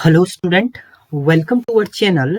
Hello student, welcome to our channel.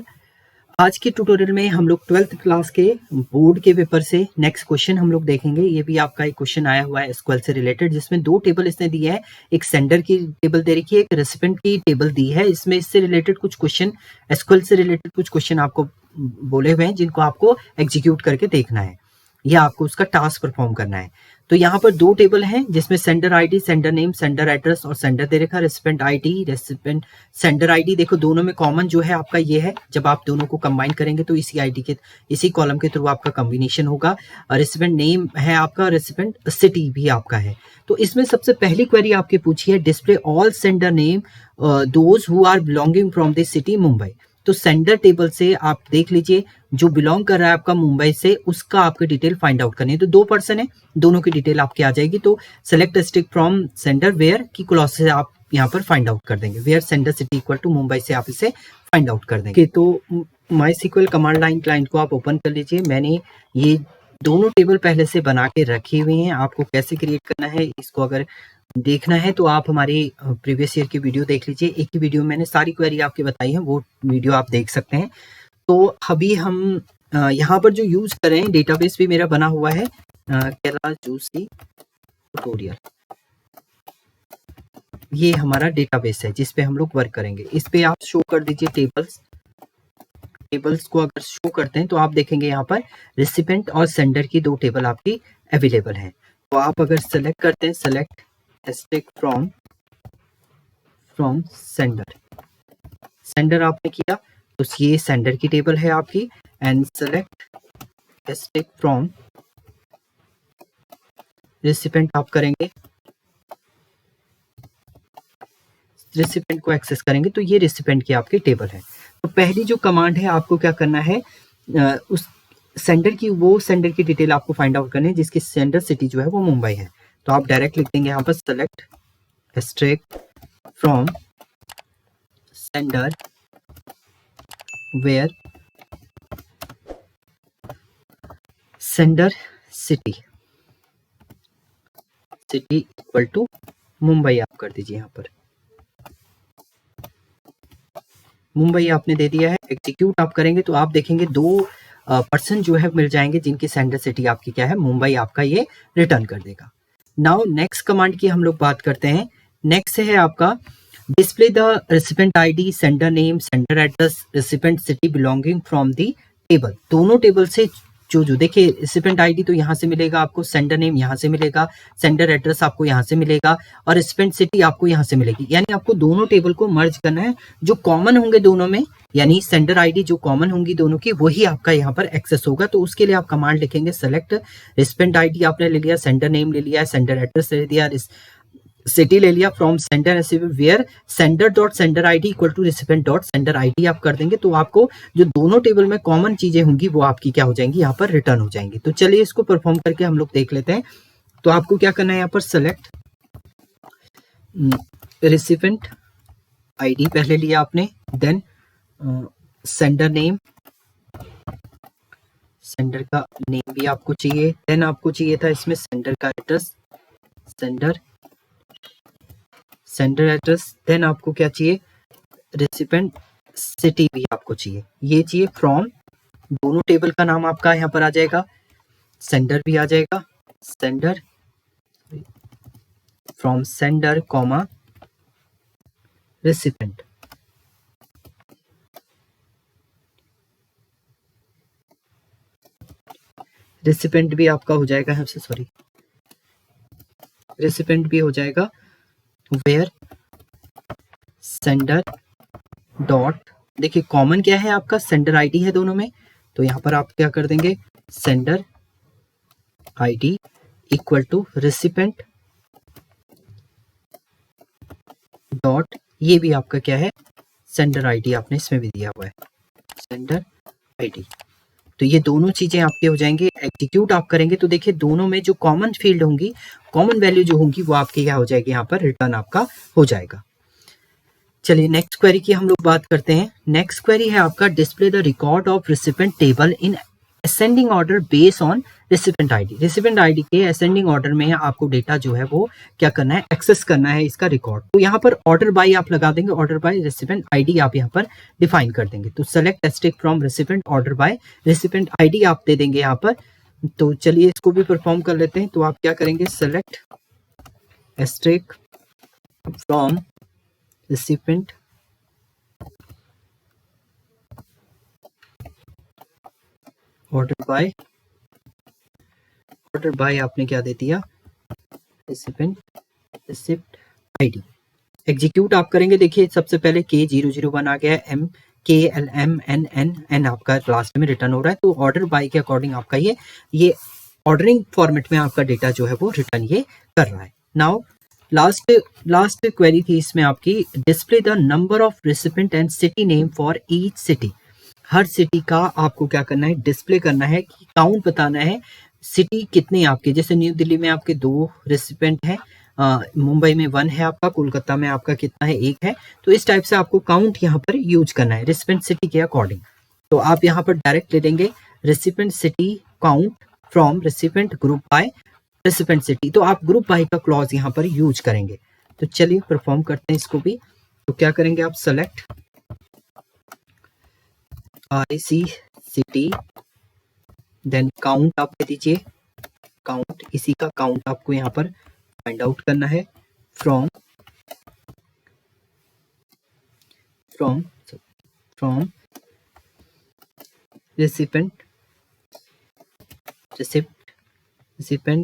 आज के tutorial में हम लोग 12th क्लास के बोर्ड के पेपर से नेक्स्ट क्वेश्चन हम लोग देखेंगे। ये भी आपका एक क्वेश्चन आया हुआ है एसक्यूएल से रिलेटेड, जिसमें दो टेबल इसने दिए हैं। एक सेंडर की टेबल दे रखी है, एक रेसिपिएंट की टेबल दी है। इसमें इससे रिलेटेड कुछ क्वेश्चन, एसक्यूएल से रिलेटेड कुछ क्वेश्चन आपको बोले हुए हैं, जिनको आपको एग्जीक्यूट करके देखना है या आपको उसका टास्क परफॉर्म करना है। तो यहाँ पर दो टेबल हैं, जिसमें sender ID, sender name, sender address और सेंडर दे रखा है। Recipient ID, recipient sender ID, देखो दोनों में कॉमन जो है आपका ये है। जब आप दोनों को कंबाइन करेंगे तो इसी आईडी के, इसी कॉलम के थ्रू आपका कॉम्बिनेशन होगा। रेसिपिएंट नेम है आपका, रेसिपिएंट सिटी भी आपका है। तो इसमें सबसे पहली क्वेरी आपके पूछी है, display all sender name those who are belonging from the city Mumbai. तो सेंडर टेबल से आप देख लीजिए, जो बिलोंग कर रहा है आपका मुंबई से, उसका आपके डिटेल फाइंड आउट करनी है। तो दो पर्सन है, दोनों की डिटेल आपकी आ जाएगी। तो select district from sender where की क्लॉज से आप यहाँ पर फाइंड आउट कर देंगे। Where sender city equal to Mumbai से आप इसे फाइंड आउट कर देंगे। तो माई कमांड लाइन क्लाइंट को आप ओपन कर लीजिए। मैंने ये दोनों टेबल पहले से बना के रखी हुई हैं। आपको कैसे क्रिएट करना है इसको अगर देखना है तो आप हमारी प्रीवियस ईयर की वीडियो देख लीजिए। एक ही वीडियो में मैंने सारी क्वेरी आपकी बताई है, वो वीडियो आप देख सकते हैं। तो अभी हम यहाँ पर जो यूज कर रहे हैं, डेटाबेस भी मेरा बना हुआ है कैलाश जोशी ट्यूटोरियल। ये हमारा डेटाबेस है जिस पे हम लोग वर्क करेंगे। इस पे आप शो कर दीजिए टेबल्स को अगर शो करते हैं तो आप देखेंगे यहाँ पर रेसिपिएंट और सेंडर की दो टेबल आपकी अवेलेबल है। तो आप अगर सेलेक्ट करते हैं, सेलेक्ट डिस्ट्रिक्ट फ्रॉम सेंडर आपने किया तो ये सेंडर की टेबल है आपकी। And select district from recipient आप करेंगे, रेसिपिएंट को एक्सेस करेंगे तो ये रेसिपिएंट की आपकी टेबल है। तो पहली जो कमांड है, आपको क्या करना है, उस सेंडर की डिटेल आपको फाइंड आउट करनी है जिसकी सेंडर सिटी जो है वो मुंबई है। तो आप डायरेक्ट लिख देंगे यहाँ पर select district from sender where sender city equal to Mumbai आप कर दीजिए। यहाँ पर मुंबई आपने दे दिया है। एग्जीक्यूट आप करेंगे तो आप देखेंगे दो पर्सन जो है मिल जाएंगे जिनकी सेंडर सिटी आपकी क्या है, मुंबई आपका ये रिटर्न कर देगा। नाउ नेक्स्ट कमांड की हम लोग बात करते हैं। नेक्स्ट है आपका display the recipient ID, sender name, sender address, recipient city belonging from the table. दोनों टेबल से जो देखिए, रेसिपिएंट आईडी तो यहाँ से मिलेगा आपको, सेंडर नेम यहाँ से मिलेगा, सेंडर एड्रेस आपको यहाँ से मिलेगा और रेसिपिएंट सिटी आपको यहाँ से मिलेगी। यानी आपको दोनों टेबल को मर्ज करना है। जो कॉमन होंगे दोनों में, यानी सेंडर आईडी जो कॉमन होंगी दोनों की, वही आपका यहाँ पर एक्सेस होगा। तो उसके लिए आप कमांड लिखेंगे, सेलेक्ट रेसिपिएंट आईडी आपने ले लिया, सेंडर नेम ले लिया, सेंडर एड्रेस ले लिया, सिटी ले लिया, from sender where sender dot sender ID equal to recipient dot sender ID आप कर देंगे। तो आपको जो दोनों टेबल में कॉमन चीजें होंगी वो आपकी क्या हो जाएंगी, यहाँ पर रिटर्न हो जाएंगी। तो चलिए इसको परफॉर्म करके हम लोग देख लेते हैं। तो आपको क्या करना है, यहाँ पर सेलेक्ट रेसिपिएंट आईडी पहले लिया आपने, देन सेंडर नेम, सेंडर का नेम भी आपको चाहिए, देन आपको चाहिए था इसमें सेंडर का एड्रेस, सेंडर एड्रेस, देन आपको क्या चाहिए, रेसिपिएंट सिटी भी आपको चाहिए, ये चाहिए। फ्रॉम दोनों टेबल का नाम आपका यहाँ पर आ जाएगा, सेंडर भी आ जाएगा, sender from sender comma recipient. Recipient भी आपका हो जाएगा हमसे, सॉरी, रेसिपिएंट भी हो जाएगा वेयर सेंडर डॉट, देखिए कॉमन क्या है आपका, सेंडर आईडी है दोनों में। तो यहाँ पर आप क्या कर देंगे, sender ID equal to recipient dot, ये भी आपका क्या है, सेंडर आईडी आपने इसमें भी दिया हुआ है, सेंडर आईडी। तो ये दोनों चीजें आपके हो जाएंगे। एग्जीक्यूट आप करेंगे तो देखिए दोनों में जो कॉमन फील्ड होंगी, कॉमन वैल्यू जो होंगी वो आपकी क्या हो जाएगी, यहाँ पर रिटर्न आपका हो जाएगा। चलिए नेक्स्ट क्वेरी की हम लोग बात करते हैं। नेक्स्ट क्वेरी है आपका, display the record of recipient table in ascending order base on recipient ID. Recipient ID के असेंडिंग ऑर्डर में आपको डेटा जो है वो क्या करना है, एक्सेस करना है इसका रिकॉर्ड। तो यहाँ पर ऑर्डर बाय आप लगा देंगे, ऑर्डर बाय रेसिपिएंट आईडी आप यहाँ पर डिफाइन कर देंगे। तो select asterisk from recipient order by recipient ID आप दे देंगे यहाँ पर। तो चलिए इसको भी परफॉर्म कर लेते हैं। तो आप क्या करेंगे, select asterisk from recipient order by आपने क्या दे दिया, रिसिप्ट आईडी। एग्जीक्यूट आप करेंगे, देखिए सबसे पहले K001 आ गया, MKLMNN आपका लास्ट में रिटर्न हो रहा है। तो ऑर्डर बाय के अकॉर्डिंग आपका ये ऑर्डरिंग फॉर्मेट में आपका डेटा जो है वो रिटर्न ये कर रहा है। नाउ लास्ट क्वेरी थी इसमें आपकी, display the number of recipient and city name for each city. Her city का आपको क्या करना है, डिस्प्ले करना है, कि काउंट बताना है, सिटी कितने आपके, जैसे न्यू दिल्ली में आपके 2 रेसिपिएंट हैं, मुंबई में 1 है आपका, कोलकाता में आपका कितना है, 1 है। तो इस टाइप से आपको काउंट यहाँ पर यूज करना है रेसिपिएंट सिटी के अकॉर्डिंग। तो आप यहाँ पर डायरेक्ट ले लेंगे recipient city count from recipient group by recipient city. तो आप ग्रुप बाय का क्लॉज यहाँ पर यूज करेंगे। तो चलिए परफॉर्म करते हैं इसको भी। तो क्या करेंगे आप, select IC city, then count आप दे दीजिए, काउंट, इसी का काउंट आपको यहाँ पर फाइंड आउट करना है फ्रॉम रेसिपिएंट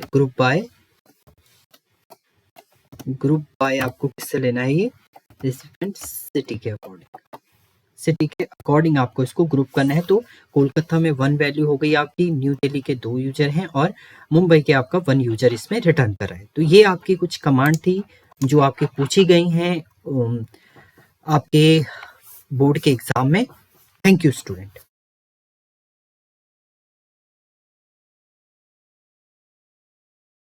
ग्रुप बाय आपको किससे लेना है, ये रेसिपिएंट सिटी के अकॉर्डिंग आपको इसको ग्रुप करना है। तो कोलकाता में 1 वैल्यू हो गई आपकी, न्यू दिल्ली के 2 यूजर हैं और मुंबई के आपका 1 यूजर इसमें रिटर्न कर रहा है। तो ये आपकी कुछ कमांड थी जो आपके पूछी गई हैं आपके बोर्ड के एग्जाम में। Thank you student.